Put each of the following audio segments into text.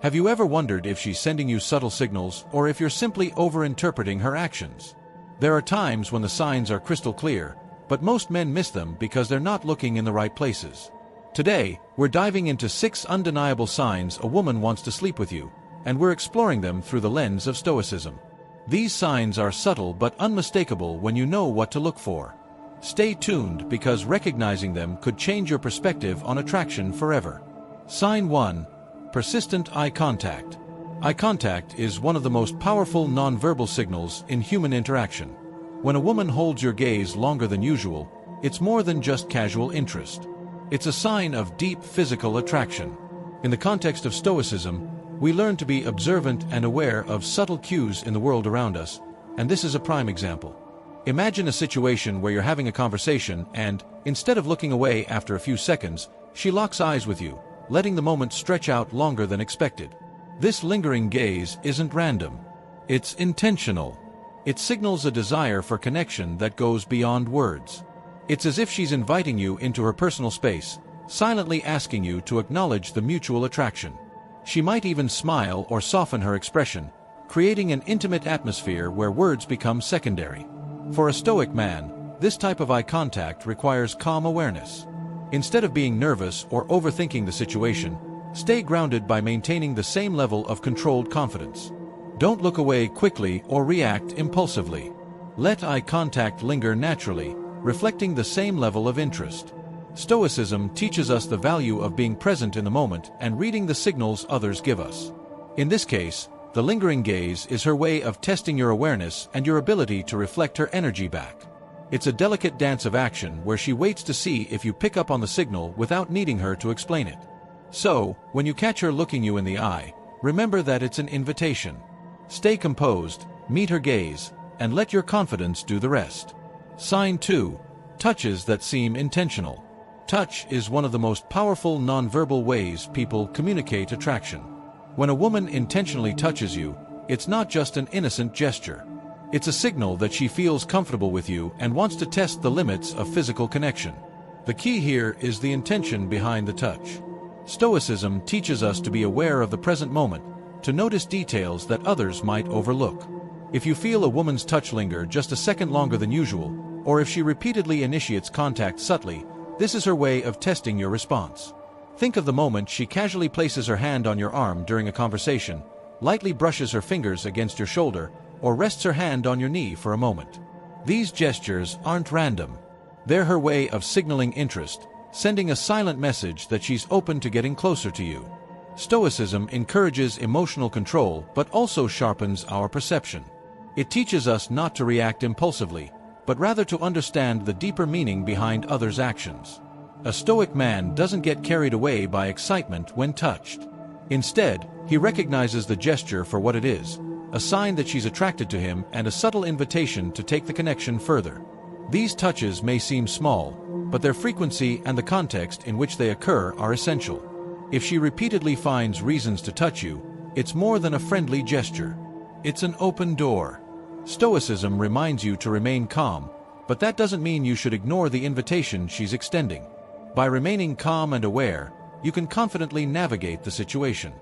Have you ever wondered if she's sending you subtle signals or if you're simply overinterpreting her actions? There are times when the signs are crystal clear, but most men miss them because they're not looking in the right places. Today, we're diving into 6 undeniable signs a woman wants to sleep with you, and we're exploring them through the lens of Stoicism. These signs are subtle but unmistakable when you know what to look for. Stay tuned because recognizing them could change your perspective on attraction forever. Sign 1. Persistent eye contact. Eye contact is one of the most powerful nonverbal signals in human interaction. When a woman holds your gaze longer than usual, it's more than just casual interest. It's a sign of deep physical attraction. In the context of Stoicism, we learn to be observant and aware of subtle cues in the world around us, and this is a prime example. Imagine a situation where you're having a conversation and, instead of looking away after a few seconds, she locks eyes with you, letting the moment stretch out longer than expected. This lingering gaze isn't random. It's intentional. It signals a desire for connection that goes beyond words. It's as if she's inviting you into her personal space, silently asking you to acknowledge the mutual attraction. She might even smile or soften her expression, creating an intimate atmosphere where words become secondary. For a Stoic man, this type of eye contact requires calm awareness. Instead of being nervous or overthinking the situation, stay grounded by maintaining the same level of controlled confidence. Don't look away quickly or react impulsively. Let eye contact linger naturally, reflecting the same level of interest. Stoicism teaches us the value of being present in the moment and reading the signals others give us. In this case, the lingering gaze is her way of testing your awareness and your ability to reflect her energy back. It's a delicate dance of action where she waits to see if you pick up on the signal without needing her to explain it. So, when you catch her looking you in the eye, remember that it's an invitation. Stay composed, meet her gaze, and let your confidence do the rest. Sign 2. Touches that seem intentional. Touch is one of the most powerful nonverbal ways people communicate attraction. When a woman intentionally touches you, it's not just an innocent gesture. It's a signal that she feels comfortable with you and wants to test the limits of physical connection. The key here is the intention behind the touch. Stoicism teaches us to be aware of the present moment, to notice details that others might overlook. If you feel a woman's touch linger just a second longer than usual, or if she repeatedly initiates contact subtly, this is her way of testing your response. Think of the moment she casually places her hand on your arm during a conversation, lightly brushes her fingers against your shoulder, or rests her hand on your knee for a moment. These gestures aren't random. They're her way of signaling interest, sending a silent message that she's open to getting closer to you. Stoicism encourages emotional control but also sharpens our perception. It teaches us not to react impulsively, but rather to understand the deeper meaning behind others' actions. A Stoic man doesn't get carried away by excitement when touched. Instead, he recognizes the gesture for what it is, a sign that she's attracted to him and a subtle invitation to take the connection further. These touches may seem small, but their frequency and the context in which they occur are essential. If she repeatedly finds reasons to touch you, it's more than a friendly gesture. It's an open door. Stoicism reminds you to remain calm, but that doesn't mean you should ignore the invitation she's extending. By remaining calm and aware, you can confidently navigate the situation.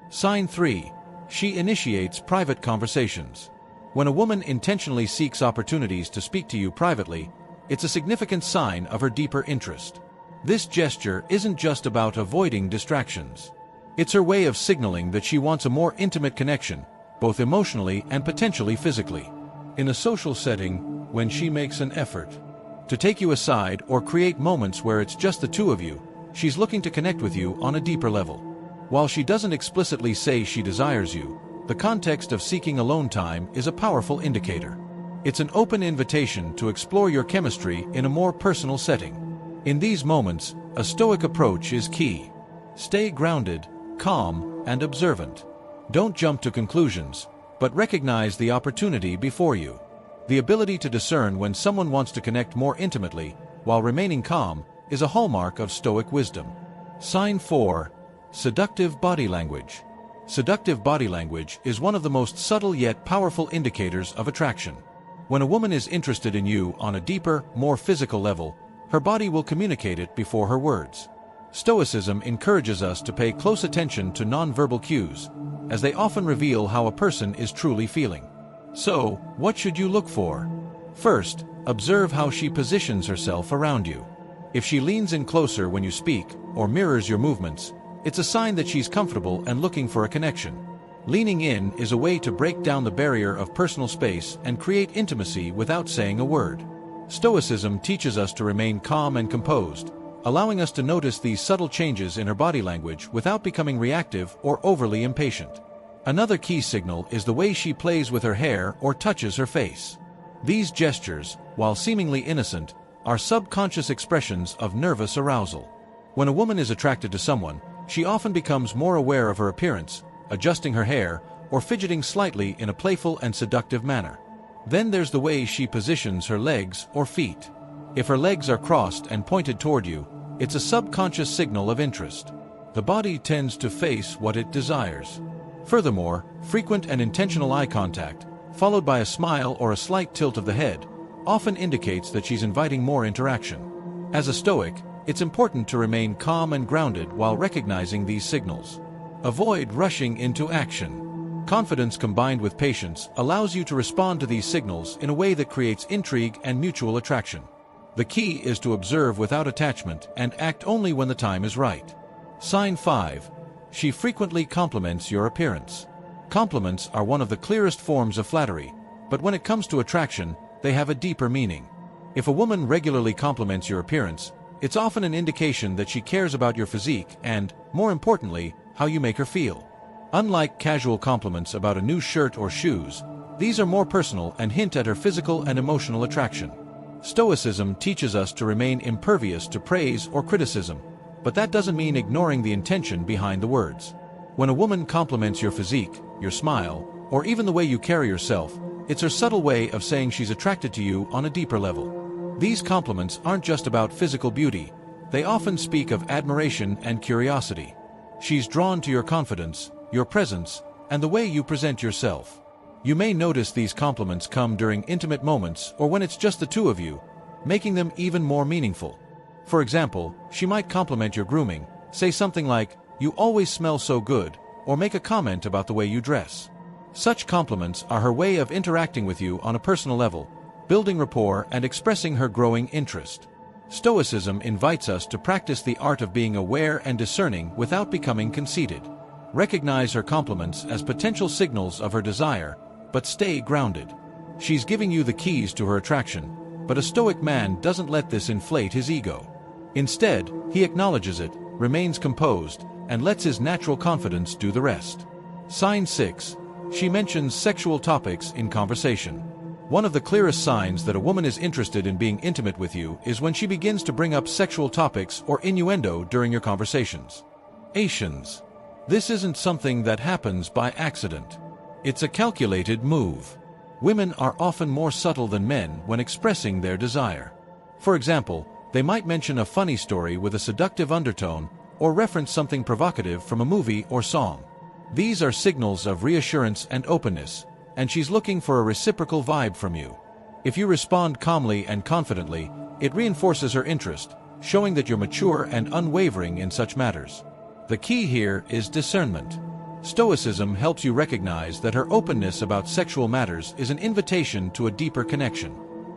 Sign 3. She initiates private conversations. When a woman intentionally seeks opportunities to speak to you privately, it's a significant sign of her deeper interest. This gesture isn't just about avoiding distractions. It's her way of signaling that she wants a more intimate connection, both emotionally and potentially physically. In a social setting, when she makes an effort to take you aside or create moments where it's just the two of you, she's looking to connect with you on a deeper level. While she doesn't explicitly say she desires you, the context of seeking alone time is a powerful indicator. It's an open invitation to explore your chemistry in a more personal setting. In these moments, a Stoic approach is key. Stay grounded, calm, and observant. Don't jump to conclusions, but recognize the opportunity before you. The ability to discern when someone wants to connect more intimately, while remaining calm, is a hallmark of Stoic wisdom. Sign 4. Seductive body language. Seductive body language is one of the most subtle yet powerful indicators of attraction. When a woman is interested in you on a deeper, more physical level, her body will communicate it before her words. Stoicism encourages us to pay close attention to nonverbal cues, as they often reveal how a person is truly feeling. So, what should you look for? First, observe how she positions herself around you. If she leans in closer when you speak, or mirrors your movements, it's a sign that she's comfortable and looking for a connection. Leaning in is a way to break down the barrier of personal space and create intimacy without saying a word. Stoicism teaches us to remain calm and composed, allowing us to notice these subtle changes in her body language without becoming reactive or overly impatient. Another key signal is the way she plays with her hair or touches her face. These gestures, while seemingly innocent, are subconscious expressions of nervous arousal. When a woman is attracted to someone, she often becomes more aware of her appearance, adjusting her hair, or fidgeting slightly in a playful and seductive manner. Then there's the way she positions her legs or feet. If her legs are crossed and pointed toward you, it's a subconscious signal of interest. The body tends to face what it desires. Furthermore, frequent and intentional eye contact, followed by a smile or a slight tilt of the head, often indicates that she's inviting more interaction. As a Stoic, it's important to remain calm and grounded while recognizing these signals. Avoid rushing into action. Confidence combined with patience allows you to respond to these signals in a way that creates intrigue and mutual attraction. The key is to observe without attachment and act only when the time is right. Sign 5. She frequently compliments your appearance. Compliments are one of the clearest forms of flattery, but when it comes to attraction, they have a deeper meaning. If a woman regularly compliments your appearance, it's often an indication that she cares about your physique and, more importantly, how you make her feel. Unlike casual compliments about a new shirt or shoes, these are more personal and hint at her physical and emotional attraction. Stoicism teaches us to remain impervious to praise or criticism, but that doesn't mean ignoring the intention behind the words. When a woman compliments your physique, your smile, or even the way you carry yourself, it's her subtle way of saying she's attracted to you on a deeper level. These compliments aren't just about physical beauty, they often speak of admiration and curiosity. She's drawn to your confidence, your presence, and the way you present yourself. You may notice these compliments come during intimate moments or when it's just the two of you, making them even more meaningful. For example, she might compliment your grooming, say something like, "You always smell so good," or make a comment about the way you dress. Such compliments are her way of interacting with you on a personal level, building rapport and expressing her growing interest. Stoicism invites us to practice the art of being aware and discerning without becoming conceited. Recognize her compliments as potential signals of her desire, but stay grounded. She's giving you the keys to her attraction, but a Stoic man doesn't let this inflate his ego. Instead, he acknowledges it, remains composed, and lets his natural confidence do the rest. Sign 6. She mentions sexual topics in conversation. One of the clearest signs that a woman is interested in being intimate with you is when she begins to bring up sexual topics or innuendo during your conversations. Asians. This isn't something that happens by accident. It's a calculated move. Women are often more subtle than men when expressing their desire. For example, they might mention a funny story with a seductive undertone or reference something provocative from a movie or song. These are signals of reassurance and openness, and she's looking for a reciprocal vibe from you. If you respond calmly and confidently, it reinforces her interest, showing that you're mature and unwavering in such matters. The key here is discernment. Stoicism helps you recognize that her openness about sexual matters is an invitation to a deeper connection.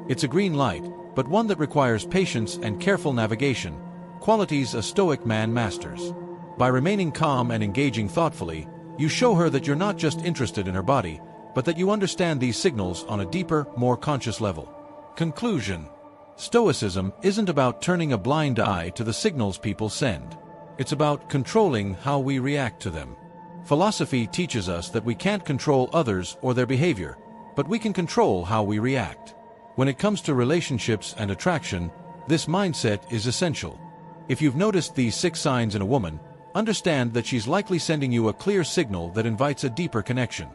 It's a green light, but one that requires patience and careful navigation, qualities a Stoic man masters. By remaining calm and engaging thoughtfully, you show her that you're not just interested in her body, but that you understand these signals on a deeper, more conscious level. Conclusion. Stoicism isn't about turning a blind eye to the signals people send. It's about controlling how we react to them. Philosophy teaches us that we can't control others or their behavior, but we can control how we react. When it comes to relationships and attraction, this mindset is essential. If you've noticed these 6 signs in a woman, understand that she's likely sending you a clear signal that invites a deeper connection.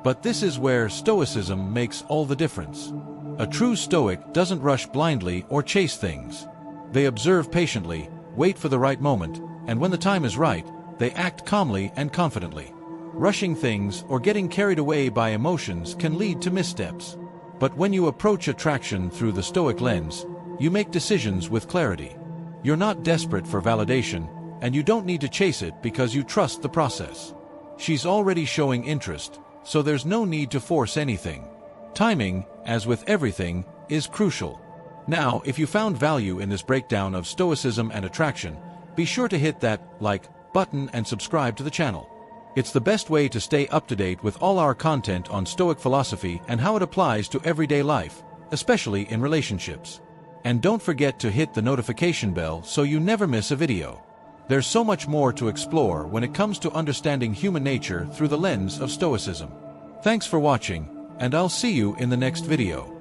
But this is where Stoicism makes all the difference. A true Stoic doesn't rush blindly or chase things. They observe patiently, wait for the right moment, and when the time is right, they act calmly and confidently. Rushing things or getting carried away by emotions can lead to missteps. But when you approach attraction through the Stoic lens, you make decisions with clarity. You're not desperate for validation, and you don't need to chase it because you trust the process. She's already showing interest, so there's no need to force anything. Timing, as with everything, is crucial. Now, if you found value in this breakdown of Stoicism and attraction, be sure to hit that like button and subscribe to the channel. It's the best way to stay up to date with all our content on Stoic philosophy and how it applies to everyday life, especially in relationships. And don't forget to hit the notification bell so you never miss a video. There's so much more to explore when it comes to understanding human nature through the lens of Stoicism. Thanks for watching, and I'll see you in the next video.